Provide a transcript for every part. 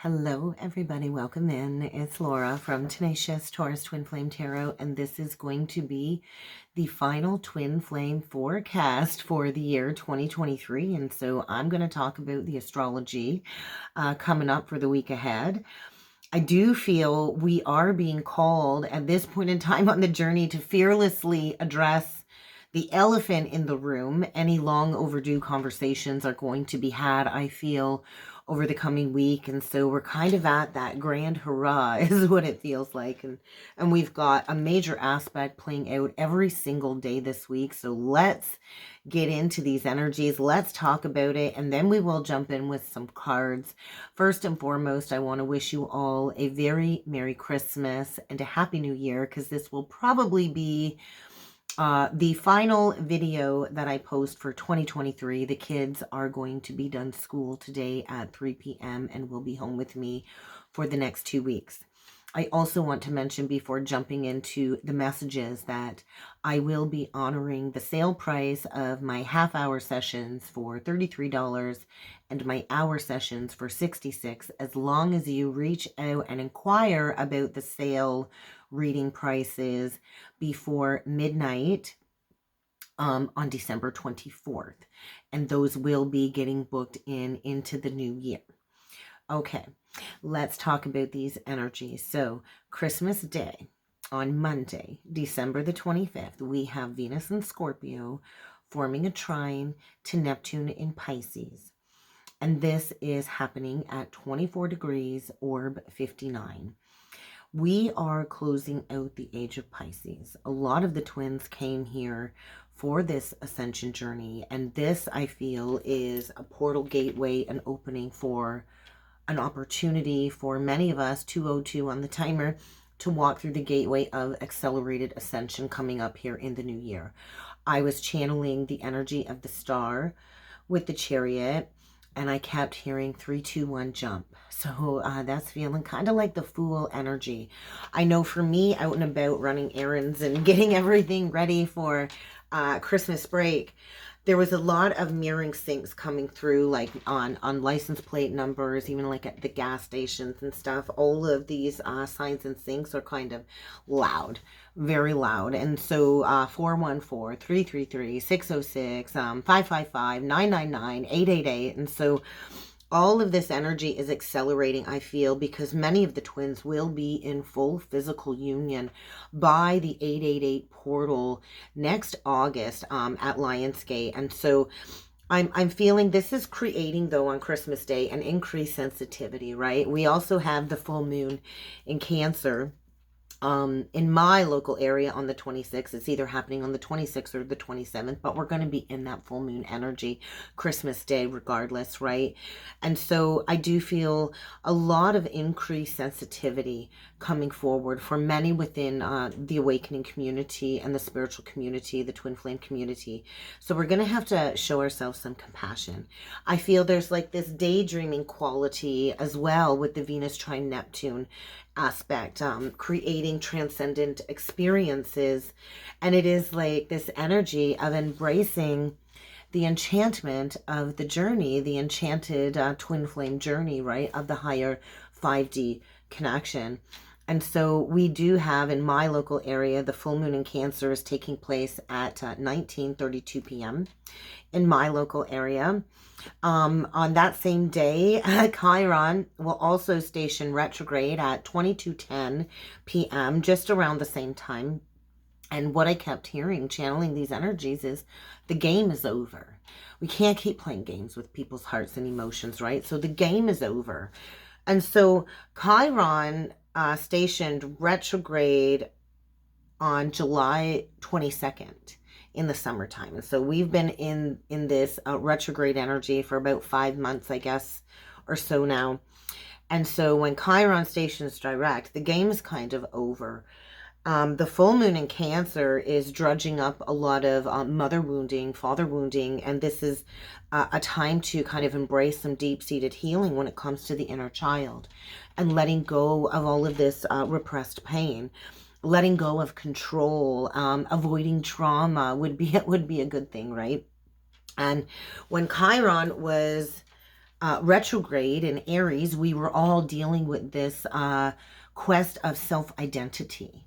Hello, everybody. Welcome in. It's Laura from Tenacious Taurus Twin Flame Tarot, and this is going to be the final Twin Flame forecast for the year 2023. And so I'm going to talk about the astrology coming up for the week ahead. I do feel we are being called at this point in time on the journey to fearlessly address the elephant in the room. Any long overdue conversations are going to be had, I feel, over the coming week. And so we're kind of at that grand hurrah is what it feels like. And we've got a major aspect playing out every single day this week. So let's get into these energies. Let's talk about it. And then we will jump in with some cards. First and foremost, I want to wish you all a very Merry Christmas and a Happy New Year, because this will probably be the final video that I post for 2023. The kids are going to be done school today at 3 p.m. and will be home with me for the next 2 weeks. I also want to mention before jumping into the messages that I will be honoring the sale price of my half-hour sessions for $33 and my hour sessions for $66, as long as you reach out and inquire about the sale reading prices before midnight on December 24th. And those will be getting booked into the new year. Okay, let's talk about these energies. So Christmas Day, on Monday, December the 25th, we have Venus in Scorpio forming a trine to Neptune in Pisces. And this is happening at 24 degrees, orb 59. We are closing out the age of Pisces. A lot of the twins came here for this ascension journey, and this, I feel, is a portal gateway, an opening for an opportunity for many of us, 202 on the timer, to walk through the gateway of accelerated ascension coming up here in the new year. I was channeling the energy of the star with the Chariot, and I kept hearing 3, 2, 1, jump. So that's feeling kind of like the Fool energy. I know for me, out and about running errands and getting everything ready for Christmas break, there was a lot of mirroring syncs coming through, like on license plate numbers, even like at the gas stations and stuff. All of these signs and syncs are kind of loud, very loud. And so 414, 333, 606, 555, 999, 888. And so all of this energy is accelerating, I feel, because many of the twins will be in full physical union by the 888 portal next August at Lionsgate. And so I'm feeling this is creating, though, on Christmas Day, an increased sensitivity, right? We also have the full moon in Cancer in my local area on the 26th. It's either happening on the 26th or the 27th, but we're going to be in that full moon energy Christmas Day regardless, right? And so I do feel a lot of increased sensitivity coming forward for many within the awakening community and the spiritual community, the twin flame community. So we're going to have to show ourselves some compassion. I feel there's like this daydreaming quality as well with the Venus trine Neptune aspect, creating transcendent experiences. And it is like this energy of embracing the enchantment of the journey, the enchanted twin flame journey, right, of the higher 5D connection. And so we do have, in my local area, the full moon in Cancer is taking place at 19:32 p.m. in my local area. On that same day, Chiron will also station retrograde at 22:10 p.m., just around the same time. And what I kept hearing, channeling these energies, is the game is over. We can't keep playing games with people's hearts and emotions, right? So the game is over. And so Chiron stationed retrograde on July 22nd in the summertime. And so we've been in this retrograde energy for about 5 months, I guess, or so now. And so when Chiron stations direct, the game is kind of over. The full moon in Cancer is drudging up a lot of mother wounding, father wounding, and this is a time to kind of embrace some deep-seated healing when it comes to the inner child and letting go of all of this repressed pain. Letting go of control, avoiding trauma would be a good thing, right? And when Chiron was retrograde in Aries, we were all dealing with this quest of self-identity.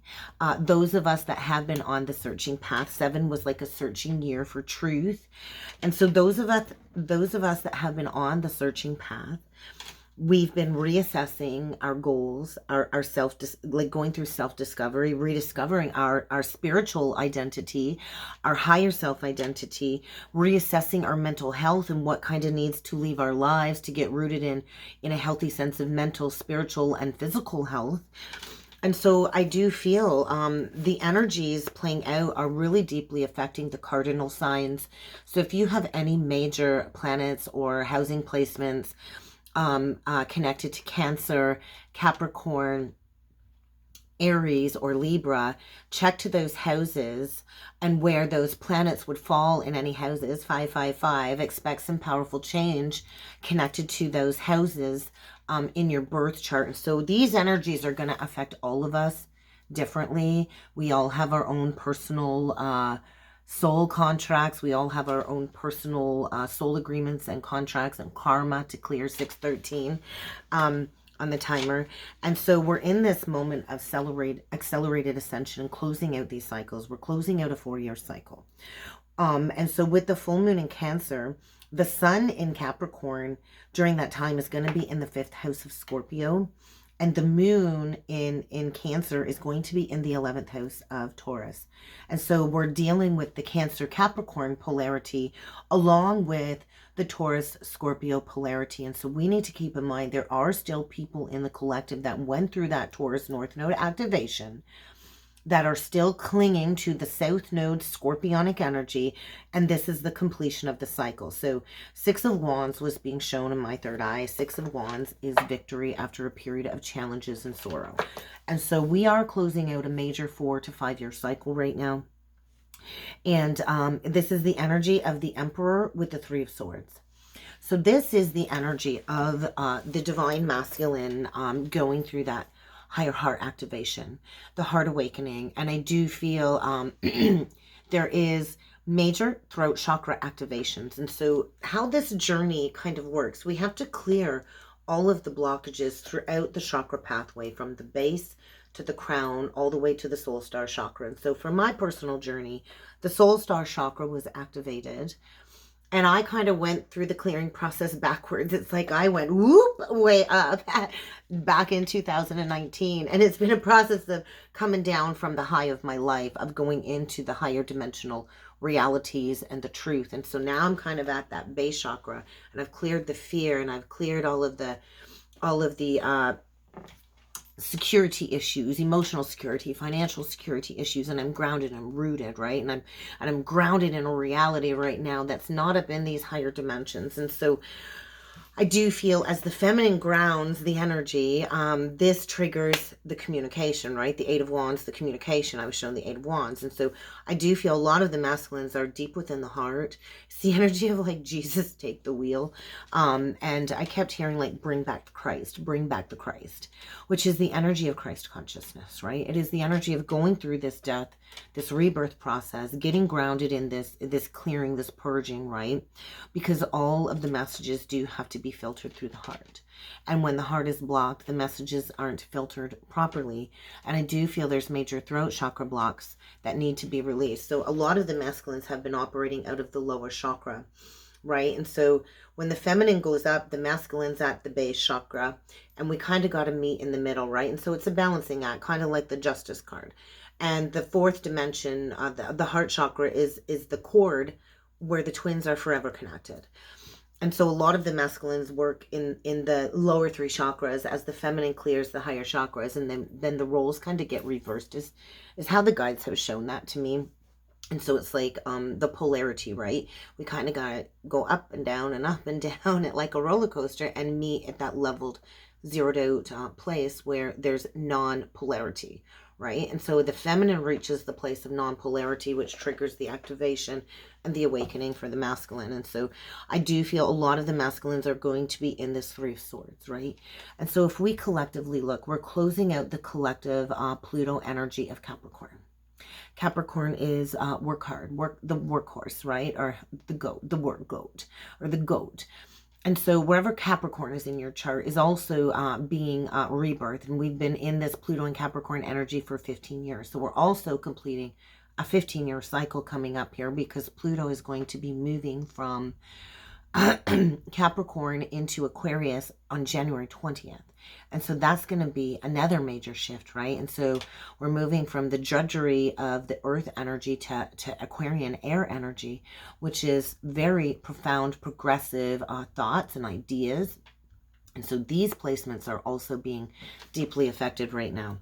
Those of us that have been on the searching path, 7 was like a searching year for truth. And so those of us that have been on the searching path, we've been reassessing our goals, our self, like going through self-discovery, rediscovering our spiritual identity, our higher self identity, reassessing our mental health and what kind of needs to leave our lives to get rooted in a healthy sense of mental, spiritual, and physical health. And so I do feel the energies playing out are really deeply affecting the cardinal signs. So if you have any major planets or housing placements connected to Cancer, Capricorn, Aries, or Libra, check to those houses and where those planets would fall in any houses. 555, expect some powerful change connected to those houses in your birth chart. And so these energies are going to affect all of us differently. We all have our own personal soul contracts. We all have our own personal soul agreements and contracts and karma to clear. 613 on the timer. And so we're in this moment of accelerated ascension, closing out these cycles. We're closing out a 4-year cycle. And so with the full moon in Cancer, the sun in Capricorn during that time is going to be in the 5th house of Scorpio. And the moon in Cancer is going to be in the 11th house of Taurus. And so we're dealing with the Cancer-Capricorn polarity along with the Taurus-Scorpio polarity. And so we need to keep in mind there are still people in the collective that went through that Taurus North Node activation that are still clinging to the South Node scorpionic energy, and this is the completion of the cycle. So 6 of Wands was being shown in my third eye. 6 of Wands is victory after a period of challenges and sorrow. And so we are closing out a major 4 to 5 year cycle right now. And this is the energy of the Emperor with the 3 of Swords. So this is the energy of the divine masculine going through that higher heart activation, the heart awakening. And I do feel there is major throat chakra activations. And so how this journey kind of works, we have to clear all of the blockages throughout the chakra pathway from the base to the crown, all the way to the soul star chakra. And so for my personal journey, the soul star chakra was activated. And I kind of went through the clearing process backwards. It's like I went whoop way up back in 2019. And it's been a process of coming down from the high of my life, of going into the higher dimensional realities and the truth. And so now I'm kind of at that base chakra, and I've cleared the fear, and I've cleared all of the security issues, emotional security, financial security issues, and I'm grounded, I'm rooted, right? And I'm grounded in a reality right now that's not up in these higher dimensions. And so I do feel as the feminine grounds the energy, this triggers the communication, right? The 8 of Wands, the communication. I was shown the 8 of Wands. And so I do feel a lot of the masculines are deep within the heart. It's the energy of like, Jesus, take the wheel. And I kept hearing like, bring back the Christ, which is the energy of Christ consciousness, right? It is the energy of going through this death, this rebirth process, getting grounded in this clearing, this purging, right? Because all of the messages do have to be filtered through the heart. And when the heart is blocked, the messages aren't filtered properly. And I do feel there's major throat chakra blocks that need to be released. So a lot of the masculines have been operating out of the lower chakra, right? And so when the feminine goes up, the masculine's at the base chakra, and we kind of got to meet in the middle, right? And so it's a balancing act, kind of like the Justice card. And the 4th dimension, the heart chakra is the cord where the twins are forever connected. And so a lot of the masculines work in the lower 3 chakras as the feminine clears the higher chakras, and then the roles kind of get reversed is how the guides have shown that to me. And so it's like the polarity, right? We kind of got to go up and down at like a roller coaster and meet at that leveled, zeroed out place where there's non-polarity, right? And so the feminine reaches the place of non-polarity, which triggers the activation and the awakening for the masculine. And so I do feel a lot of the masculines are going to be in this 3 of Swords, right? And so if we collectively look, we're closing out the collective Pluto energy of Capricorn. Capricorn is work hard, the workhorse, right? Or the goat, the work goat, or the goat. And so wherever Capricorn is in your chart is also being rebirthed. And we've been in this Pluto and Capricorn energy for 15 years. So we're also completing a 15-year cycle coming up here, because Pluto is going to be moving from Capricorn into Aquarius on January 20th. And so that's going to be another major shift, right? And so we're moving from the drudgery of the earth energy to Aquarian air energy, which is very profound, progressive thoughts and ideas. And so these placements are also being deeply affected right now.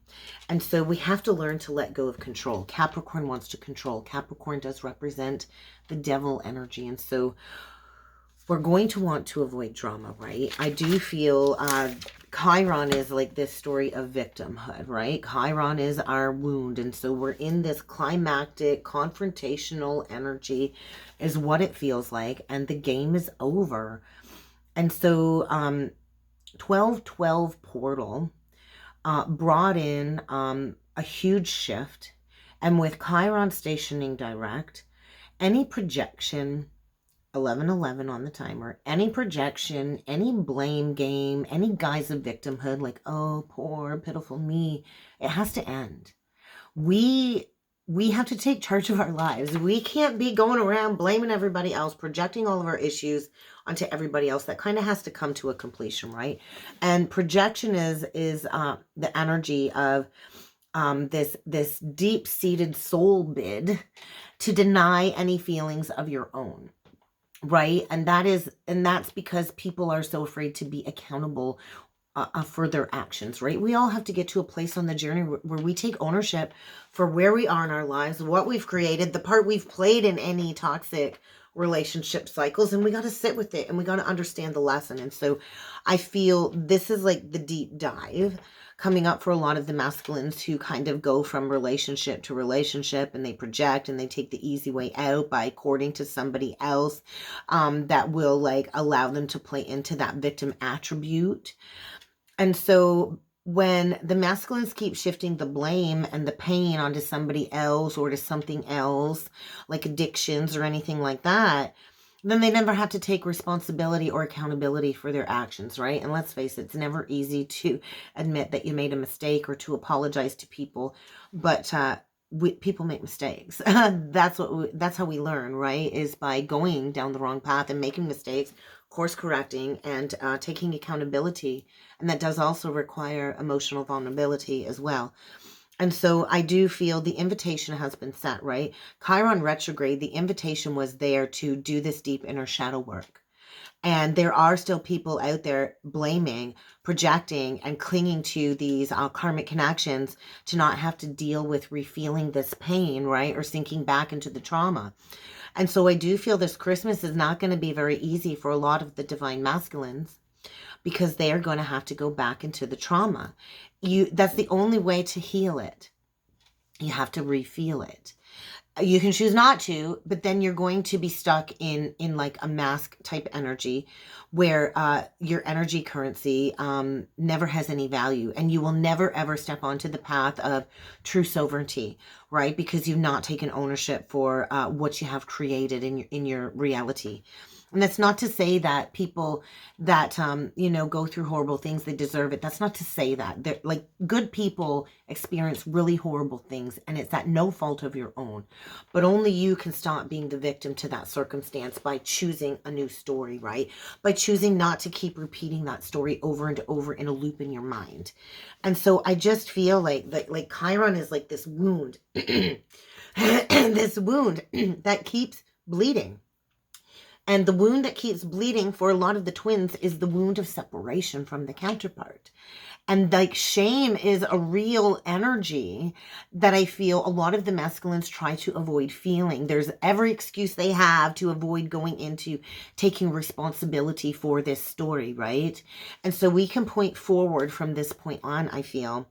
And so we have to learn to let go of control. Capricorn wants to control. Capricorn does represent the devil energy. And so we're going to want to avoid drama, right? I do feel Chiron is like this story of victimhood, right? Chiron is our wound. And so we're in this climactic, confrontational energy is what it feels like. And the game is over. And so 1212 portal brought in a huge shift. And with Chiron stationing direct, any projection, 11:11 on the timer, any projection, any blame game, any guise of victimhood, like, oh, poor, pitiful me, it has to end. We have to take charge of our lives. We can't be going around blaming everybody else, projecting all of our issues onto everybody else. That kind of has to come to a completion, right? And projection is the energy of this deep-seated soul bid to deny any feelings of your own. Right. And that's because people are so afraid to be accountable for their actions. Right. We all have to get to a place on the journey where we take ownership for where we are in our lives, what we've created, the part we've played in any toxic relationship cycles. And we got to sit with it and we got to understand the lesson. And so I feel this is like the deep dive coming up for a lot of the masculines who kind of go from relationship to relationship, and they project and they take the easy way out by courting to somebody else that will like allow them to play into that victim attribute. And so when the masculines keep shifting the blame and the pain onto somebody else or to something else, like addictions or anything like that, then they never have to take responsibility or accountability for their actions, right? And let's face it, it's never easy to admit that you made a mistake or to apologize to people, but people make mistakes. That's how we learn, right? Is by going down the wrong path and making mistakes, course correcting, and taking accountability. And that does also require emotional vulnerability as well. And so I do feel the invitation has been set, right? Chiron retrograde, the invitation was there to do this deep inner shadow work. And there are still people out there blaming, projecting, and clinging to these karmic connections to not have to deal with refeeling this pain, right? Or sinking back into the trauma. And so I do feel this Christmas is not going to be very easy for a lot of the divine masculines, because they are going to have to go back into the trauma. That's the only way to heal it. You have to refeel it. You can choose not to, but then you're going to be stuck in like a mask type energy where your energy currency never has any value, and you will never ever step onto the path of true sovereignty, right? Because you've not taken ownership for what you have created in your reality. And that's not to say that people that, go through horrible things, they deserve it. That's not to say that. They're, like, good people experience really horrible things, and it's at no fault of your own. But only you can stop being the victim to that circumstance by choosing a new story, right? By choosing not to keep repeating that story over and over in a loop in your mind. And so I just feel like Chiron is like this wound, this wound that keeps bleeding. And the wound that keeps bleeding for a lot of the twins is the wound of separation from the counterpart. And like shame is a real energy that I feel a lot of the masculines try to avoid feeling. There's every excuse they have to avoid going into taking responsibility for this story, right? And so we can point forward from this point on, I feel,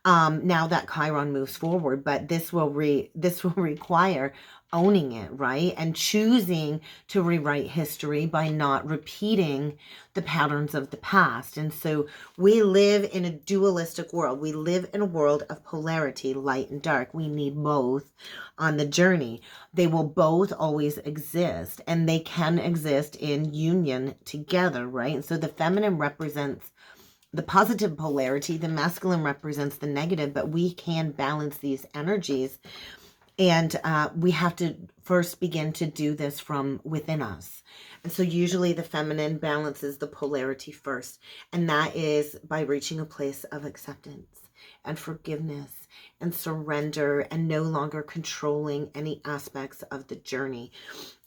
now that Chiron moves forward, but this will require owning it, right? And choosing to rewrite history by not repeating the patterns of the past. And so we live in a dualistic world. We live in a world of polarity, light and dark. We need both on the journey. They will both always exist, and they can exist in union together, right? And so the feminine represents the positive polarity, the masculine represents the negative, but we can balance these energies. And we have to first begin to do this from within us. And so usually the feminine balances the polarity first. And that is by reaching a place of acceptance and forgiveness and surrender and no longer controlling any aspects of the journey.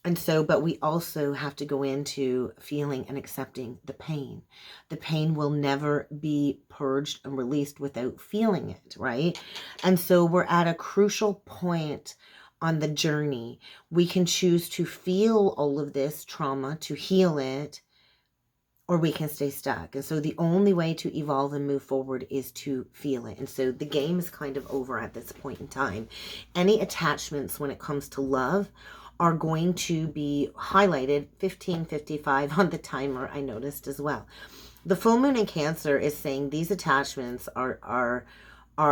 And so, but we also have to go into feeling and accepting the pain. The pain will never be purged and released without feeling it, right? And so we're at a crucial point on the journey. We can choose to feel all of this trauma, to heal it, or we can stay stuck. And so the only way to evolve and move forward is to feel it. And so the game is kind of over at this point in time. Any attachments when it comes to love are going to be highlighted 15:55 on the timer, I noticed as well. The full moon in Cancer is saying these attachments are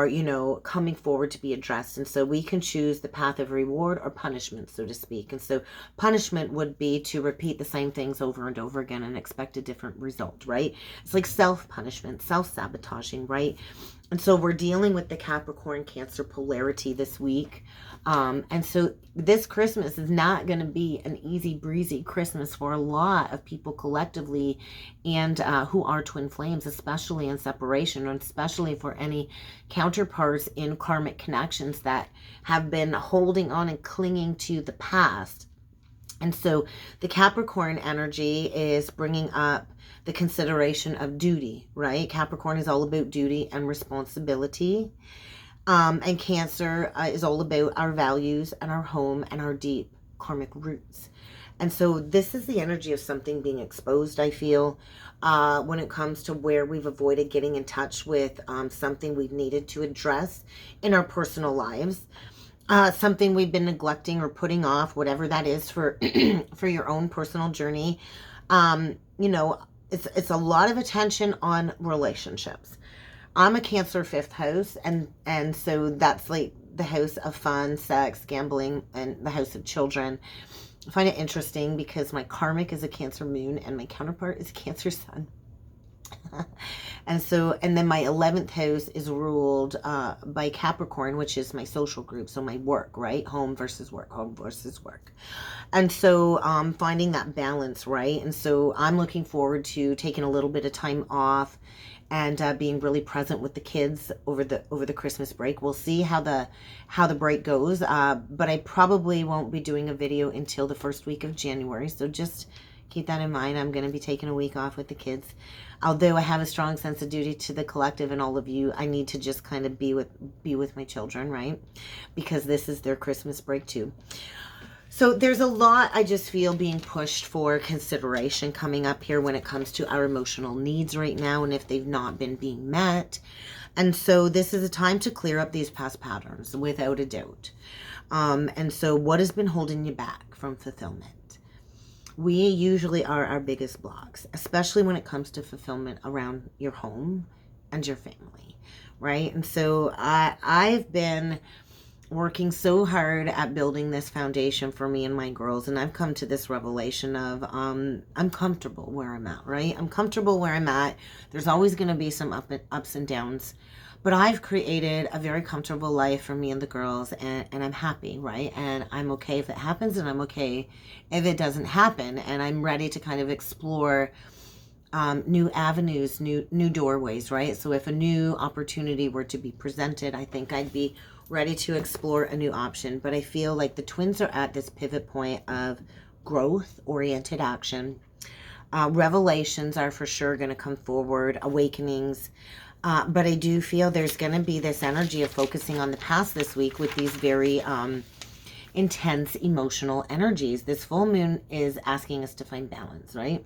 you know, coming forward to be addressed. And so we can choose the path of reward or punishment, so to speak. And so punishment would be to repeat the same things over and over again and expect a different result, right? It's like self-punishment, self-sabotaging, right? And so we're dealing with the Capricorn Cancer polarity this week. And so this Christmas is not going to be an easy breezy Christmas for a lot of people collectively, and who are twin flames, especially in separation, and especially for any counterparts in karmic connections that have been holding on and clinging to the past. And so the Capricorn energy is bringing up the consideration of duty, right? Capricorn is all about duty and responsibility. And Cancer is all about our values and our home and our deep karmic roots. And so this is the energy of something being exposed, I feel, when it comes to where we've avoided getting in touch with something we've needed to address in our personal lives. Something we've been neglecting or putting off, whatever that is for for your own personal journey. You know, it's a lot of attention on relationships. I'm a Cancer 5th house, and so that's like the house of fun, sex, gambling, and the house of children. I find it interesting because my karmic is a Cancer moon and my counterpart is a Cancer sun. And so, and then my 11th house is ruled by Capricorn, which is my social group. So my work, right? Home versus work, home versus work. And so finding that balance, right? And so I'm looking forward to taking a little bit of time off and being really present with the kids over the Christmas break. We'll see how the break goes. But I probably won't be doing a video until the first week of January. So just keep that in mind. I'm going to be taking a week off with the kids. Although I have a strong sense of duty to the collective and all of you, I need to just kind of be with my children, right? Because this is their Christmas break too. So there's a lot, I just feel, being pushed for consideration coming up here when it comes to our emotional needs right now, and if they've not been being met. And so this is a time to clear up these past patterns, without a doubt. And so what has been holding you back from fulfillment? We usually are our biggest blocks, especially when it comes to fulfillment around your home and your family, right? And so I've been working so hard at building this foundation for me and my girls, and I've come to this revelation of I'm comfortable where I'm at, right? I'm comfortable where I'm at. There's always going to be some ups and downs, but I've created a very comfortable life for me and the girls, and I'm happy, right? And I'm okay if it happens, and I'm okay if it doesn't happen, and I'm ready to kind of explore new avenues, new doorways, right? So if a new opportunity were to be presented, I think I'd be ready to explore a new option. But I feel like the twins are at this pivot point of growth-oriented action. Revelations are for sure going to come forward, awakenings. But I do feel there's going to be this energy of focusing on the past this week with these very intense emotional energies. This full moon is asking us to find balance, right?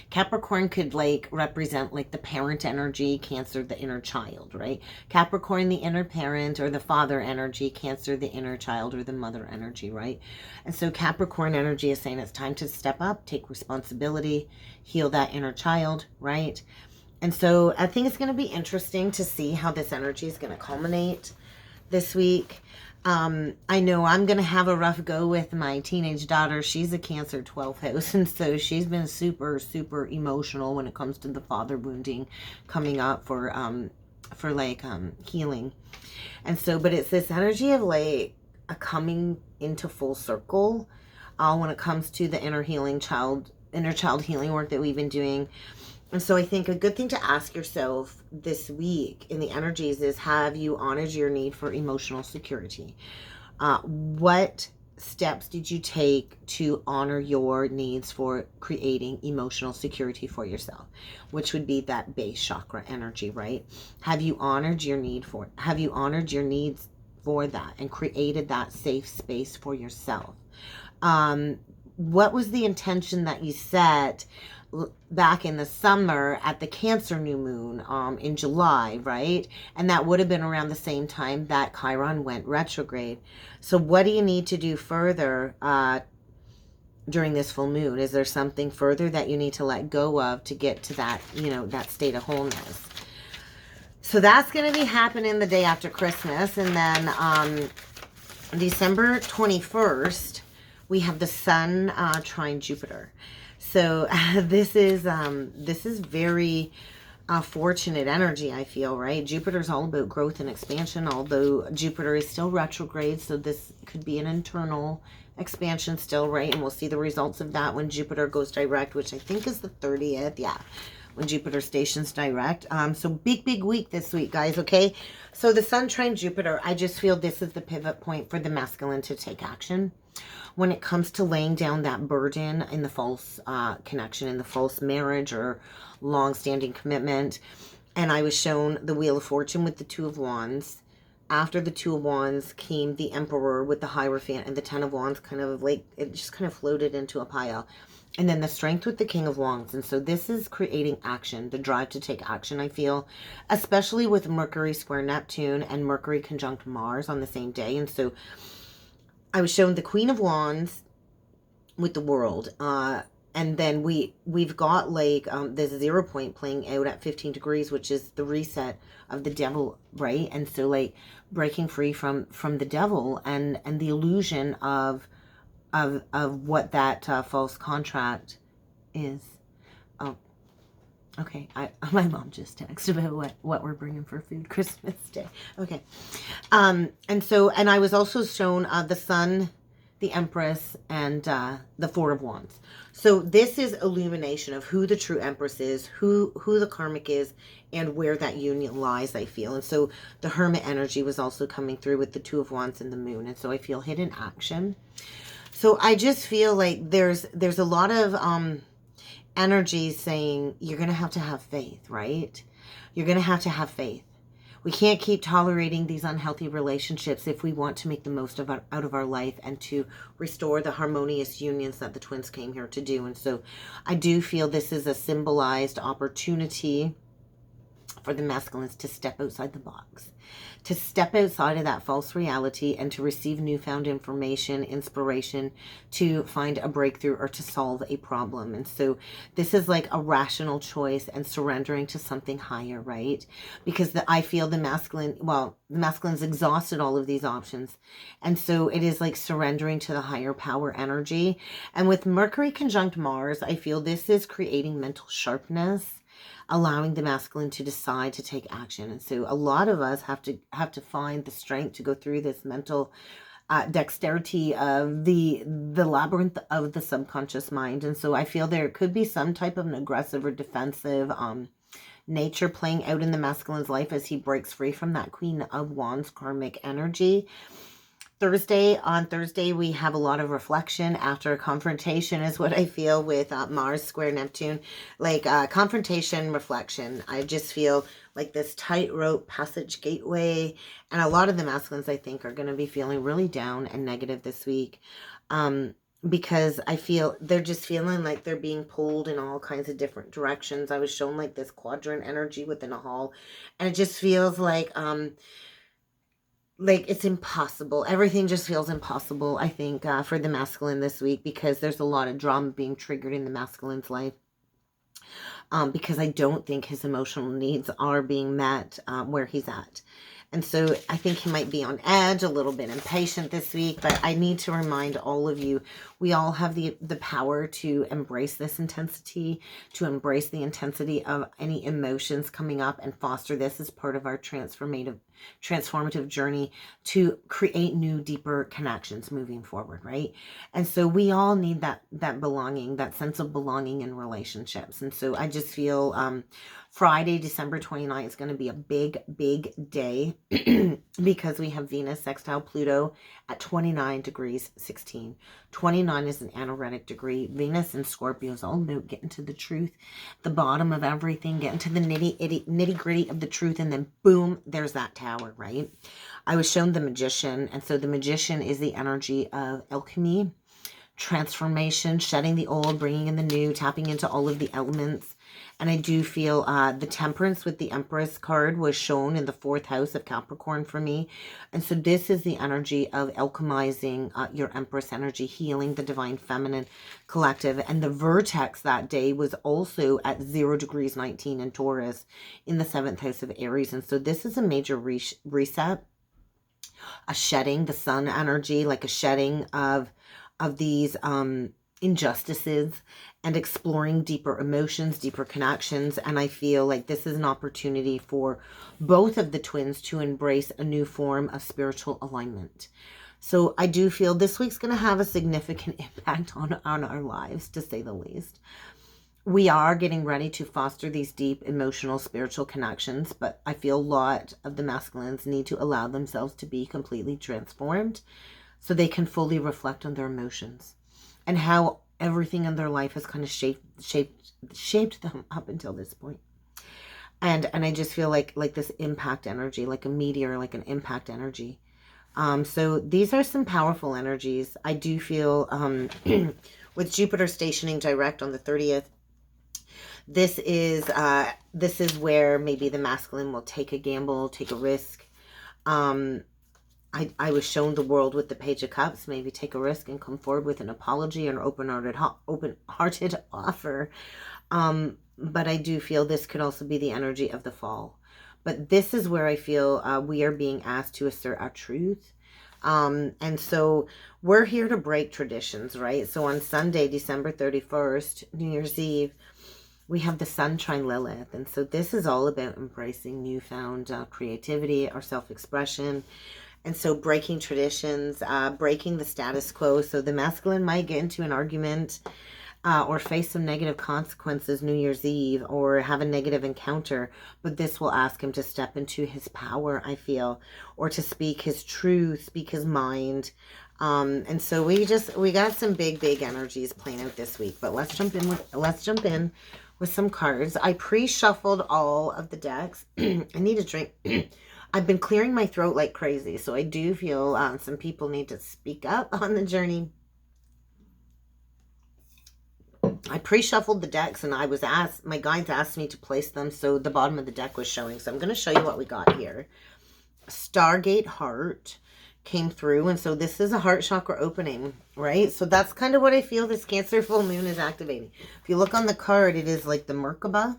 Capricorn could like represent like the parent energy, Cancer the inner child, right? Capricorn the inner parent or the father energy, Cancer the inner child or the mother energy, right? And so Capricorn energy is saying it's time to step up, take responsibility, heal that inner child, right? And so I think it's going to be interesting to see how this energy is going to culminate this week. I know I'm going to have a rough go with my teenage daughter. She's a Cancer 12th house, and so she's been super, super emotional when it comes to the father wounding coming up for healing. And so, but it's this energy of like a coming into full circle when it comes to the inner child healing work that we've been doing. And so I think a good thing to ask yourself this week in the energies is, have you honored your need for emotional security? What steps did you take to honor your needs for creating emotional security for yourself? Which would be that base chakra energy, right? Have you honored your needs for that and created that safe space for yourself? What was the intention that you set back in the summer at the Cancer new moon in July, right? And that would have been around the same time that Chiron went retrograde. So what do you need to do further during this full moon? Is there something further that you need to let go of to get to that, that state of wholeness? So that's going to be happening the day after Christmas. And then December 21st, we have the Sun trine Jupiter. So this is very fortunate energy, I feel, right? Jupiter's all about growth and expansion, although Jupiter is still retrograde, so this could be an internal expansion still, right? And we'll see the results of that when Jupiter goes direct, which I think is the 30th. Yeah, when Jupiter stations direct. So big week this week, guys, okay? So the Sun trine Jupiter, I just feel this is the pivot point for the masculine to take action when it comes to laying down that burden in the false connection, in the false marriage or long-standing commitment. And I was shown the Wheel of Fortune with the Two of Wands. After the Two of Wands came the Emperor with the Hierophant, and the Ten of Wands kind of like, it just kind of floated into a pile. And then the Strength with the King of Wands. And so this is creating action, the drive to take action, I feel, especially with Mercury square Neptune and Mercury conjunct Mars on the same day. And so I was shown the Queen of Wands with the World. And then we've got like this 0 point playing out at 15 degrees, which is the reset of the devil, right? And so like breaking free from the devil and the illusion of what that false contract is. Oh, okay. My mom just texted about what we're bringing for food Christmas Day. Okay. And I was also shown the Sun, the Empress, and the Four of Wands. So this is illumination of who the true Empress is, who the karmic is, and where that union lies, I feel. And so the Hermit energy was also coming through with the Two of Wands and the Moon. And so I feel hidden action. So I just feel like there's a lot of energy saying you're going to have faith, right? You're going to have faith. We can't keep tolerating these unhealthy relationships if we want to make the most out of our life and to restore the harmonious unions that the twins came here to do. And so I do feel this is a symbolized opportunity for the masculines to step outside the box, to step outside of that false reality and to receive newfound information, inspiration to find a breakthrough or to solve a problem. And so this is like a rational choice and surrendering to something higher, right? Because I feel the masculine's exhausted all of these options. And so it is like surrendering to the higher power energy. And with Mercury conjunct Mars, I feel this is creating mental sharpness, allowing the masculine to decide to take action. And so a lot of us have to find the strength to go through this mental dexterity of the labyrinth of the subconscious mind. And so I feel there could be some type of an aggressive or defensive nature playing out in the masculine's life as he breaks free from that Queen of Wands karmic energy. On Thursday, we have a lot of reflection after a confrontation is what I feel with Mars square Neptune. Like confrontation, reflection. I just feel like this tightrope passage gateway. And a lot of the masculines, I think, are going to be feeling really down and negative this week. because I feel they're just feeling like they're being pulled in all kinds of different directions. I was shown like this quadrant energy within a hall, and it just feels like it's impossible. Everything just feels impossible, I think, for the masculine this week, because there's a lot of drama being triggered in the masculine's life. Because I don't think his emotional needs are being met where he's at. And so I think he might be on edge, a little bit impatient this week, but I need to remind all of you, we all have the power to embrace this intensity, to embrace the intensity of any emotions coming up and foster this as part of our transformative journey to create new, deeper connections moving forward, right? And so we all need that belonging, that sense of belonging in relationships. And so I just feel Friday, December 29th is going to be a big, big day because we have Venus sextile Pluto at 29 degrees 16. 29 is an anaretic degree. Venus in Scorpio is all about getting to the truth, the bottom of everything, getting to the nitty gritty of the truth, and then boom, there's that tower, right? I was shown the Magician, and so the Magician is the energy of alchemy, transformation, shedding the old, bringing in the new, tapping into all of the elements. And I do feel the Temperance with the Empress card was shown in the 4th house of Capricorn for me. And so this is the energy of alchemizing your Empress energy, healing the divine feminine collective. And the vertex that day was also at 0 degrees 19 in Taurus in the 7th house of Aries. And so this is a major reset, a shedding, the sun energy, like a shedding of these injustices, and exploring deeper emotions, deeper connections. And I feel like this is an opportunity for both of the twins to embrace a new form of spiritual alignment. So I do feel this week's going to have a significant impact on our lives, to say the least. We are getting ready to foster these deep emotional, spiritual connections, but I feel a lot of the masculines need to allow themselves to be completely transformed so they can fully reflect on their emotions and how everything in their life has kind of shaped them up until this point. And I just feel like this impact energy, like a meteor, like an impact energy. So these are some powerful energies. I do feel with Jupiter stationing direct on the 30th, this is where maybe the masculine will take a gamble, take a risk. I was shown the world with the Page of Cups, maybe take a risk and come forward with an apology or an open-hearted offer. But I do feel this could also be the energy of the fall. But this is where I feel we are being asked to assert our truth. And so we're here to break traditions, right? So on Sunday, December 31st, New Year's Eve, we have the Sun trine Lilith. And so this is all about embracing newfound creativity, our self-expression. And so breaking traditions, breaking the status quo. So the masculine might get into an argument or face some negative consequences New Year's Eve, or have a negative encounter. But this will ask him to step into his power, I feel, or to speak his truth, speak his mind. And so we got some big energies playing out this week. But let's jump in with some cards. I pre-shuffled all of the decks. I need a drink. I've been clearing my throat like crazy, so I do feel some people need to speak up on the journey. I pre-shuffled the decks, and my guides asked me to place them, so the bottom of the deck was showing. So I'm going to show you what we got here. Stargate Heart came through, and so this is a heart chakra opening, right? So that's kind of what I feel this Cancer full moon is activating. If you look on the card, it is like the Merkaba,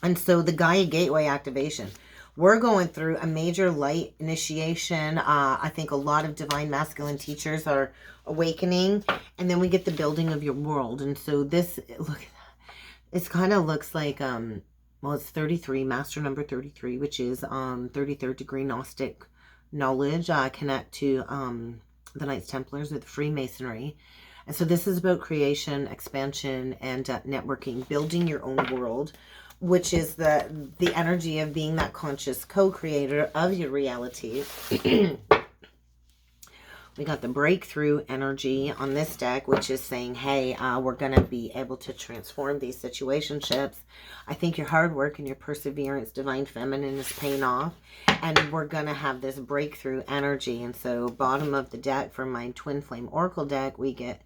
and so the Gaia Gateway activation. We're going through a major light initiation. I think a lot of divine masculine teachers are awakening. And then we get the building of your world. And so this, look at that. It kind of looks like, well, it's 33, master number 33, which is 33rd degree Gnostic knowledge. Connect to the Knights Templars with Freemasonry. And so this is about creation, expansion, and networking, building your own world, which is the energy of being that conscious co-creator of your reality. We got the breakthrough energy on this deck, which is saying, hey, we're going to be able to transform these situationships. I think your hard work and your perseverance, divine feminine, is paying off. And we're going to have this breakthrough energy. And so bottom of the deck for my Twin Flame Oracle deck, we get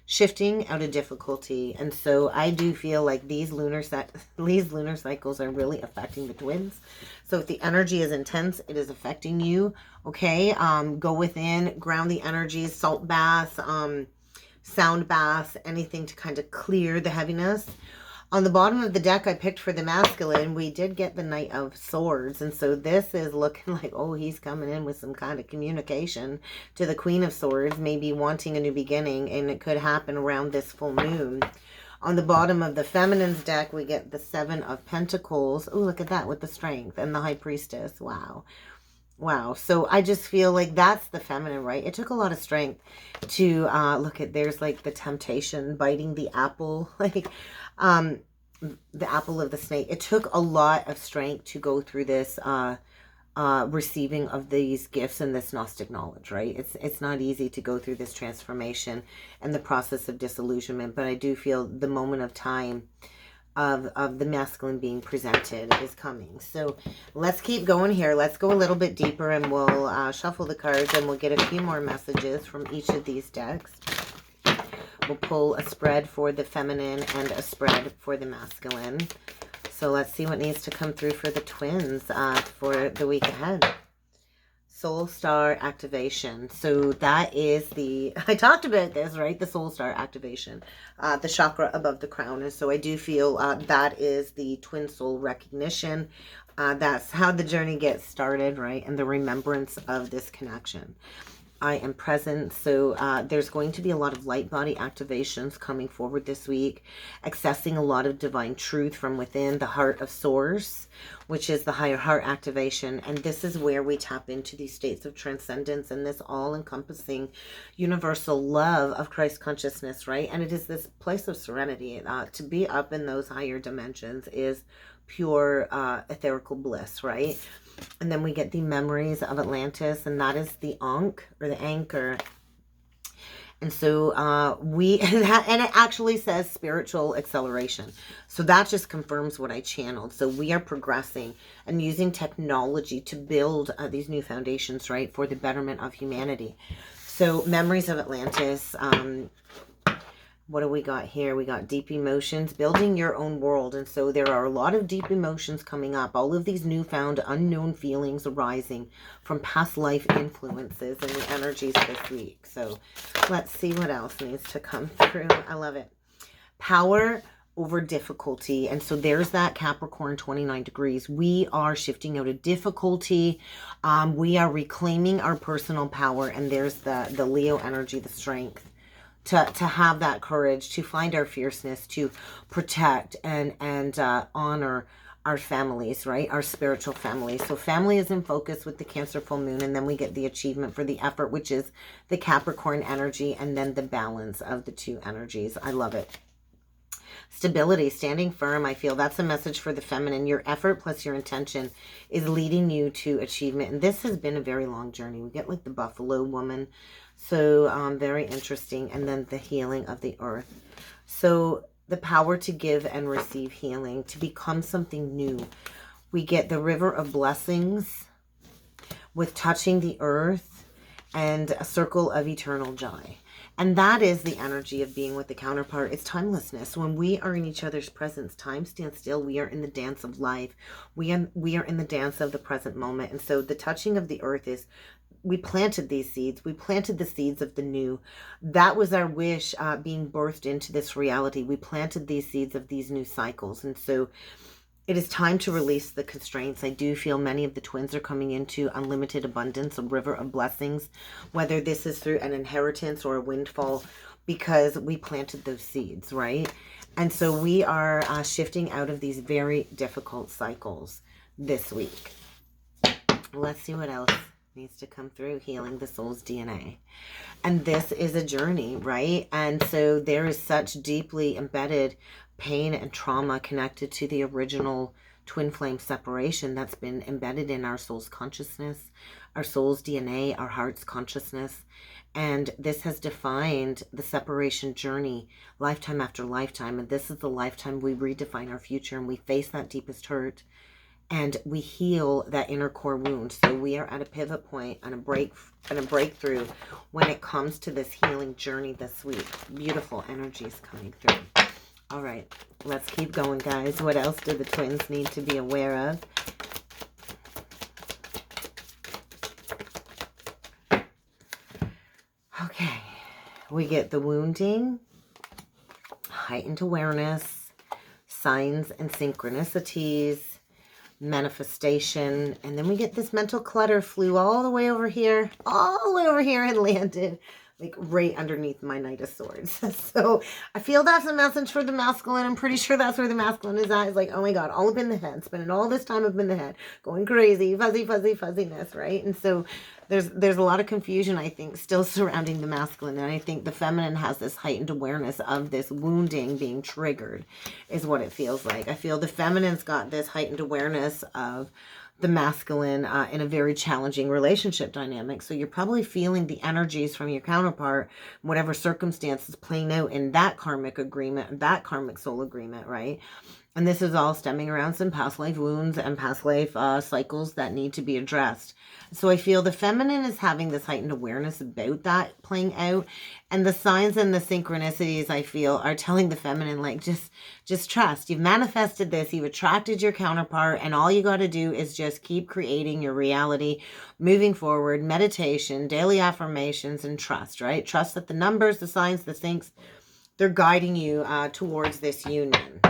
shifting out of difficulty. And so I do feel like these lunar cycles are really affecting the twins. So if the energy is intense, it is affecting you. Okay, go within, ground the energies, salt baths, sound baths, anything to kind of clear the heaviness. On the bottom of the deck I picked for the masculine, we did get the Knight of Swords. And so this is looking like, oh, he's coming in with some kind of communication to the Queen of Swords, maybe wanting a new beginning, and it could happen around this full moon. On the bottom of the feminine's deck, we get the Seven of Pentacles. Oh, look at that with the Strength and the High Priestess. Wow. Wow. So I just feel like that's the feminine, right? It took a lot of strength to look at, there's like the temptation, biting the apple, like the apple of the snake. It took a lot of strength to go through this receiving of these gifts and this Gnostic knowledge, right? It's not easy to go through this transformation and the process of disillusionment, but I do feel the moment of time of the masculine being presented is coming. So let's keep going here. Let's go a little bit deeper, and we'll shuffle the cards, and we'll get a few more messages from each of these decks. We'll pull a spread for the feminine and a spread for the masculine. So let's see what needs to come through for the twins for the week ahead. Soul Star activation. So that is the, I talked about this, right? The Soul Star activation, the chakra above the crown. And so I do feel that is the twin soul recognition. That's how the journey gets started, right? And the remembrance of this connection. I am present. So there's going to be a lot of light body activations coming forward this week, accessing a lot of divine truth from within the heart of source, which is the higher heart activation. And this is where we tap into these states of transcendence and this all-encompassing universal love of Christ consciousness, right? And it is this place of serenity. To be up in those higher dimensions is pure etherical bliss, right? And then we get the memories of Atlantis, and that is the Ankh, or the anchor. And so and it actually says spiritual acceleration. So that just confirms what I channeled. So we are progressing and using technology to build these new foundations, right, for the betterment of humanity. So memories of Atlantis. What do we got here? We got deep emotions, building your own world. And so there are a lot of deep emotions coming up. All of these newfound unknown feelings arising from past life influences and the energies this week. So let's see what else needs to come through. I love it. Power over difficulty. And so there's that Capricorn 29 degrees. We are shifting out of difficulty. We are reclaiming our personal power. And there's the Leo energy, the strength. To have that courage, to find our fierceness, to protect and honor our families, right? Our spiritual families. So family is in focus with the Cancer full moon, and then we get the achievement for the effort, which is the Capricorn energy, and then the balance of the two energies. I love it. Stability, standing firm. I feel that's a message for the feminine. Your effort plus your intention is leading you to achievement. And this has been a very long journey. We get like the Buffalo woman. So very interesting. And then the healing of the earth. So the power to give and receive healing, to become something new. We get the river of blessings with touching the earth and a circle of eternal joy. And that is the energy of being with the counterpart. It's timelessness. When we are in each other's presence, time stands still. We are in the dance of life. We are in the dance of the present moment. And so the touching of the earth is, we planted these seeds. We planted the seeds of the new. That was our wish being birthed into this reality. We planted these seeds of these new cycles. And so it is time to release the constraints. I do feel many of the twins are coming into unlimited abundance, a river of blessings, whether this is through an inheritance or a windfall, because we planted those seeds, right? And so we are shifting out of these very difficult cycles this week. Let's see what else needs to come through. Healing the soul's DNA. And this is a journey, right? And so there is such deeply embedded pain and trauma connected to the original twin flame separation that's been embedded in our soul's consciousness. our soul's DNA, our heart's consciousness. And this has defined the separation journey lifetime after lifetime. And this is the lifetime we redefine our future and we face that deepest hurt and we heal that inner core wound. So we are at a pivot point and a breakthrough when it comes to this healing journey this week. Beautiful energies coming through. All right, let's keep going, guys. What else do the twins need to be aware of? Okay, we get the wounding, heightened awareness, signs and synchronicities, manifestation, and then we get this mental clutter flew all the way over here, and landed like right underneath my Knight of Swords. So I feel that's a message for the masculine. I'm pretty sure that's where the masculine is at. It's like, oh my God, all up in the head, spending all this time up in the head, going crazy, fuzziness, right? And so there's a lot of confusion, I think, still surrounding the masculine. And I think the feminine has this heightened awareness of this wounding being triggered, is what it feels like. I feel the feminine's got this heightened awareness of the masculine in a very challenging relationship dynamic. So you're probably feeling the energies from your counterpart, whatever circumstances playing out in that karmic agreement, that karmic soul agreement, right? And this is all stemming around some past life wounds and past life cycles that need to be addressed. So I feel the feminine is having this heightened awareness about that playing out. And the signs and the synchronicities, I feel, are telling the feminine, like, just trust. You've manifested this. You've attracted your counterpart. And all you got to do is just keep creating your reality, moving forward, meditation, daily affirmations, and trust, right? Trust that the numbers, the signs, the syncs, they're guiding you towards this union.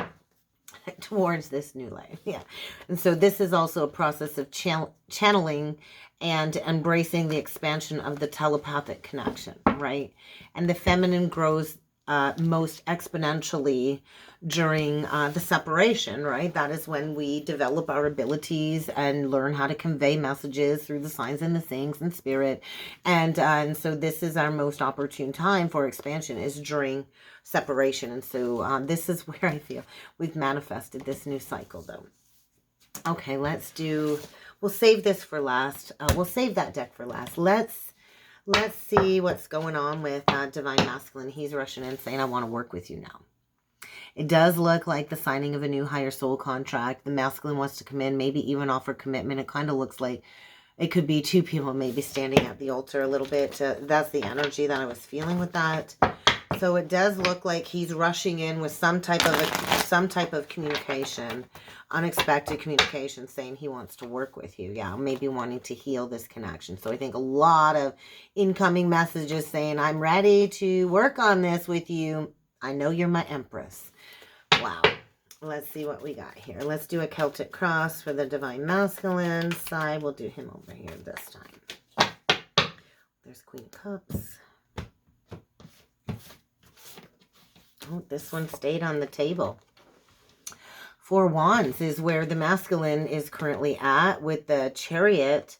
Towards this new life. Yeah. And so this is also a process of channeling and embracing the expansion of the telepathic connection, right? And the feminine grows most exponentially during the separation, right? That is when we develop our abilities and learn how to convey messages through the signs and the things and spirit. And so this is our most opportune time for expansion, is during separation. And so this is where I feel we've manifested this new cycle, though. Okay, we'll save this for last. We'll save that deck for last. Let's see what's going on with Divine Masculine. He's rushing in saying, I want to work with you now. It does look like the signing of a new higher soul contract. The masculine wants to come in, maybe even offer commitment. It kind of looks like it could be two people maybe standing at the altar a little bit. That's the energy that I was feeling with that. So it does look like he's rushing in with some type of communication, unexpected communication, saying he wants to work with you. Yeah, maybe wanting to heal this connection. So I think a lot of incoming messages saying, I'm ready to work on this with you. I know you're my Empress. Wow. Let's see what we got here. Let's do a Celtic Cross for the Divine Masculine side. We'll do him over here this time. There's Queen of Cups. Oh, this one stayed on the table. Four Wands is where the masculine is currently at, with the Chariot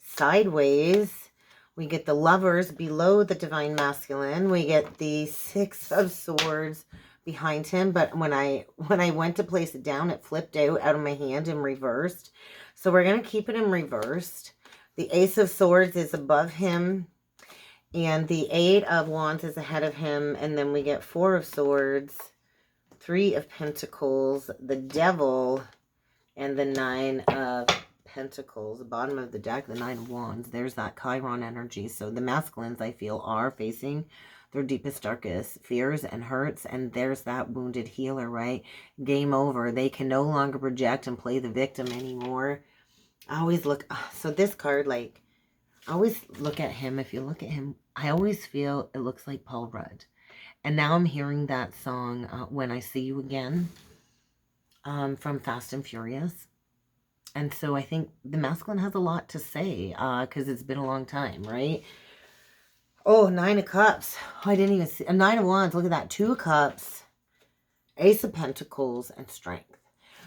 sideways. We get the Lovers below the Divine Masculine. We get the Six of Swords behind him. But when I went to place it down, it flipped out of my hand and reversed. So we're going to keep it in reversed. The Ace of Swords is above him. And the Eight of Wands is ahead of him. And then we get Four of Swords, Three of Pentacles, the Devil, and the Nine of Pentacles. The bottom of the deck, the Nine of Wands. There's that Chiron energy. So the masculines, I feel, are facing their deepest, darkest fears and hurts. And there's that wounded healer, right? Game over. They can no longer project and play the victim anymore. I always look... So this card, like... I always look at him. If you look at him, I always feel it looks like Paul Rudd. And now I'm hearing that song, When I See You Again, from Fast and Furious. And so I think the masculine has a lot to say, because it's been a long time, right? Oh, Nine of Cups. Oh, I didn't even see. A Nine of Wands. Look at that. Two of Cups. Ace of Pentacles and Strength.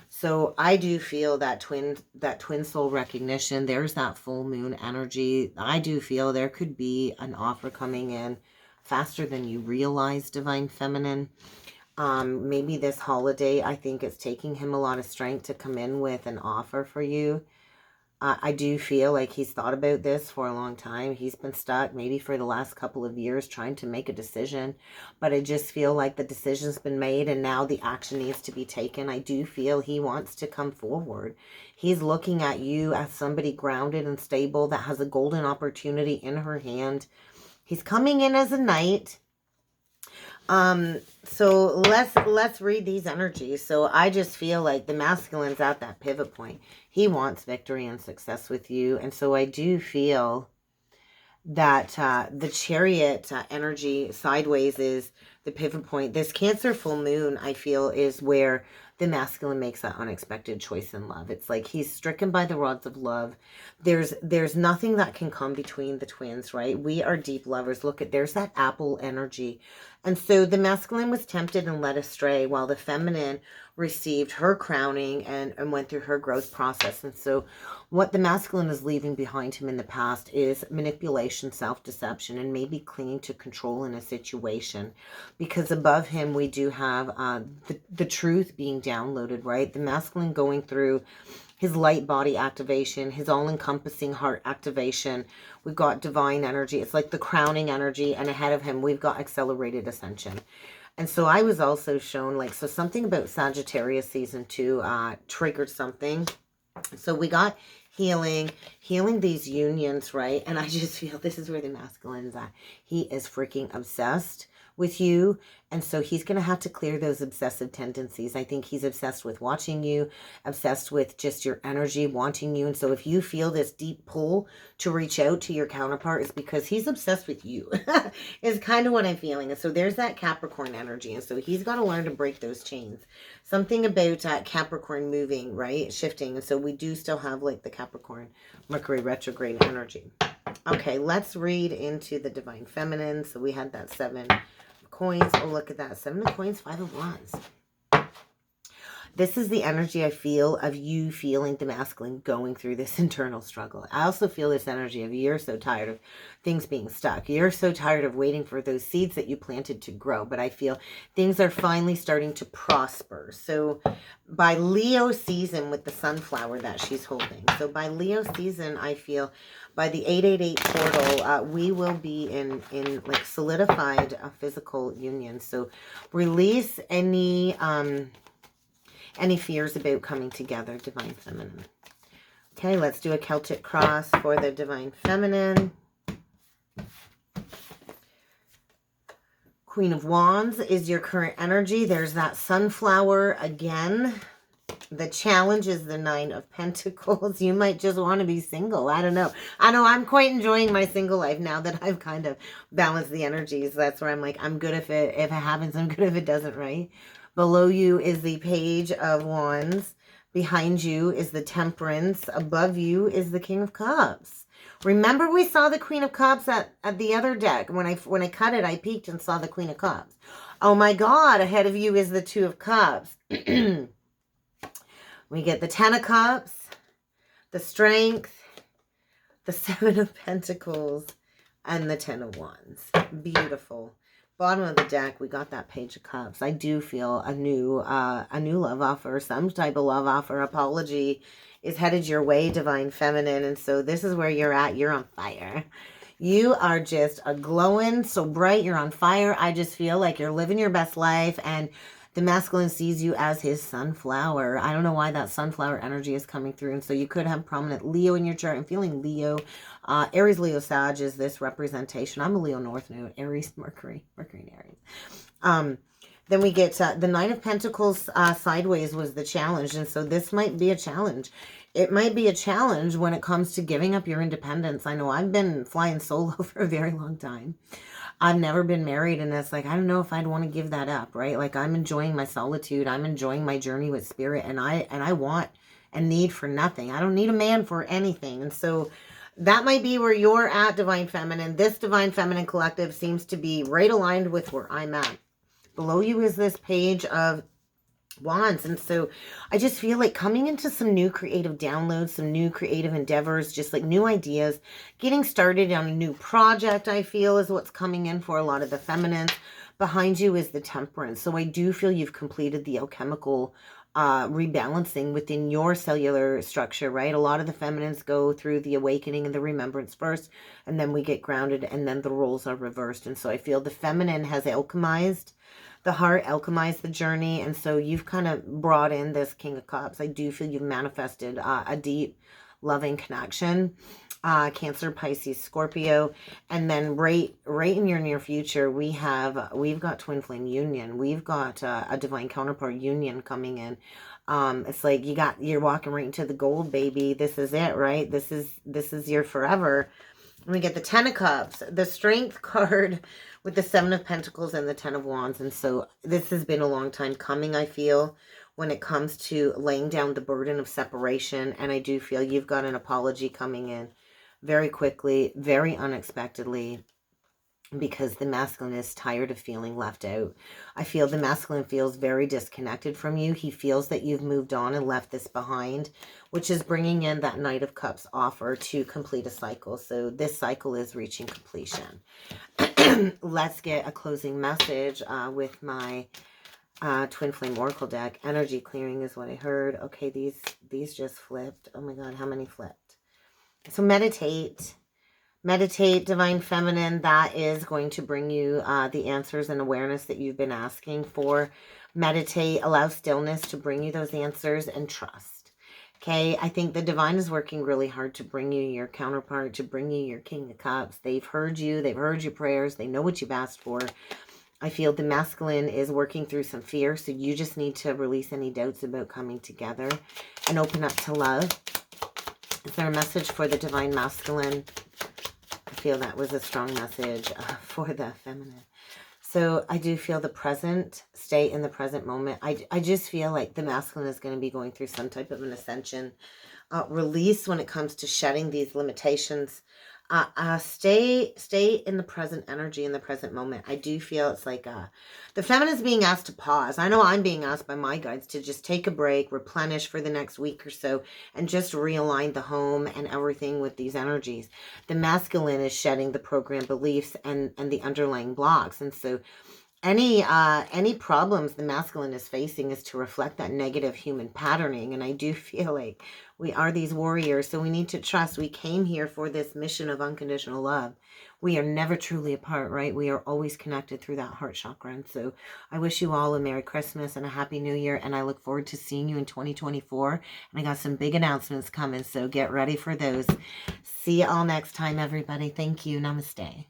So I do feel that twin soul recognition. There's that full moon energy. I do feel there could be an offer coming in faster than you realize, Divine Feminine. Maybe this holiday, I think it's taking him a lot of strength to come in with an offer for you. I do feel like he's thought about this for a long time. He's been stuck maybe for the last couple of years trying to make a decision. But I just feel like the decision's been made and now the action needs to be taken. I do feel he wants to come forward. He's looking at you as somebody grounded and stable that has a golden opportunity in her hand. He's coming in as a knight. So let's read these energies. So I just feel like the masculine's at that pivot point. He wants victory and success with you. And so I do feel that the chariot energy sideways is the pivot point. This Cancer full moon, I feel, is where the masculine makes that unexpected choice in love. It's like he's stricken by the rods of love. There's nothing that can come between the twins, right? We are deep lovers. Look at, there's that apple energy. And so the masculine was tempted and led astray while the feminine received her crowning and went through her growth process. And so what the masculine is leaving behind him in the past is manipulation, self-deception, and maybe clinging to control in a situation. Because above him, we do have the truth being downloaded, right? The masculine going through his light body activation, his all-encompassing heart activation. We've got divine energy. It's like the crowning energy. And ahead of him, we've got accelerated ascension. And so I was also shown, like, so something about Sagittarius season 2 triggered something. So we got healing these unions, right? And I just feel this is where the masculine's at. He is freaking obsessed with you. And so he's going to have to clear those obsessive tendencies. I think he's obsessed with watching you, obsessed with just your energy, wanting you. And so if you feel this deep pull to reach out to your counterpart, it's because he's obsessed with you is kind of what I'm feeling. And so there's that Capricorn energy. And so he's got to learn to break those chains. Something about Capricorn moving, right? Shifting. And so we do still have like the Capricorn Mercury retrograde energy. Okay, let's read into the divine feminine. So we had that 7 coins. Oh, look at that. 7 of coins, 5 of wands. This is the energy I feel of you feeling the masculine going through this internal struggle. I also feel this energy of you're so tired of things being stuck. You're so tired of waiting for those seeds that you planted to grow. But I feel things are finally starting to prosper. So by Leo season with the sunflower that she's holding. So by Leo season, I feel by the 888 portal, we will be in like solidified physical union. So release any fears about coming together, divine feminine. Okay, let's do a Celtic cross for the divine feminine. Queen of Wands is your current energy. There's that sunflower again. The challenge is the 9 of Pentacles. You might just want to be single. I don't know. I know I'm quite enjoying my single life now that I've kind of balanced the energies. That's where I'm like, I'm good if it happens. I'm good if it doesn't, right? Below you is the Page of Wands. Behind you is the Temperance. Above you is the King of Cups. Remember we saw the Queen of Cups at the other deck. When I cut it, I peeked and saw the Queen of Cups. Oh my God, ahead of you is the 2 of Cups. We get the 10 of Cups, the Strength, the 7 of Pentacles, and the 10 of Wands. Beautiful. Bottom of the deck, we got that Page of Cups. I do feel a new love offer, some type of love offer, apology is headed your way, divine feminine. And so this is where you're at. You're on fire. You are just a glowing, so bright. You're on fire. I just feel like you're living your best life, and the masculine sees you as his sunflower. I don't know why that sunflower energy is coming through. And so you could have prominent Leo in your chart. I'm feeling Leo. Aries, Leo, Sag is this representation. I'm a Leo North Node. Aries, Mercury and Aries. Then we get the 9 of Pentacles sideways was the challenge. And so this might be a challenge. It might be a challenge when it comes to giving up your independence. I know I've been flying solo for a very long time. I've never been married, and it's like, I don't know if I'd want to give that up, right? Like, I'm enjoying my solitude. I'm enjoying my journey with spirit, and I want and need for nothing. I don't need a man for anything. And so that might be where you're at, divine feminine. This divine feminine collective seems to be right aligned with where I'm at. Below you is this Page of Wands. And so I just feel like coming into some new creative downloads, some new creative endeavors, just like new ideas, getting started on a new project, I feel is what's coming in for a lot of the feminines. Behind you is the Temperance. So I do feel you've completed the alchemical rebalancing within your cellular structure, right? A lot of the feminines go through the awakening and the remembrance first, and then we get grounded, and then the roles are reversed. And so I feel the feminine has alchemized the heart, alchemized the journey, and so you've kind of brought in this King of Cups. I do feel you've manifested a deep, loving connection. Cancer, Pisces, Scorpio, and then right in your near future, we've got twin flame union. We've got a divine counterpart union coming in. It's like you're walking right into the gold, baby. This is it, right? This is your forever. We get the Ten of Cups, the Strength card with the Seven of Pentacles and the Ten of Wands. And so this has been a long time coming, I feel, when it comes to laying down the burden of separation. And I do feel you've got an apology coming in very quickly, very unexpectedly, because the masculine is tired of feeling left out. I feel the masculine feels very disconnected from you. He feels that you've moved on and left this behind, which is bringing in that Knight of Cups offer to complete a cycle. So this cycle is reaching completion. Let's get a closing message with my Twin Flame Oracle deck. Energy clearing is what I heard. Okay, these just flipped. Oh my God, how many flipped? So meditate, Divine Feminine. That is going to bring you the answers and awareness that you've been asking for. Meditate, allow stillness to bring you those answers, and trust. Okay, I think the divine is working really hard to bring you your counterpart, to bring you your King of Cups. They've heard you. They've heard your prayers. They know what you've asked for. I feel the masculine is working through some fear, so you just need to release any doubts about coming together and open up to love. Is there a message for the divine masculine? I feel that was a strong message for the feminine. So I do feel the present, stay in the present moment. I just feel like the masculine is going to be going through some type of an ascension, release when it comes to shedding these limitations. Stay in the present energy, in the present moment. I do feel it's like the feminine is being asked to pause. I know I'm being asked by my guides to just take a break, replenish for the next week or so, and just realign the home and everything with these energies. The masculine is shedding the program beliefs and the underlying blocks. And so any problems the masculine is facing is to reflect that negative human patterning. And I do feel like we are these warriors, so we need to trust. We came here for this mission of unconditional love. We are never truly apart, right? We are always connected through that heart chakra. And so I wish you all a Merry Christmas and a Happy New Year, and I look forward to seeing you in 2024. And I got some big announcements coming, so get ready for those. See you all next time, everybody. Thank you. Namaste.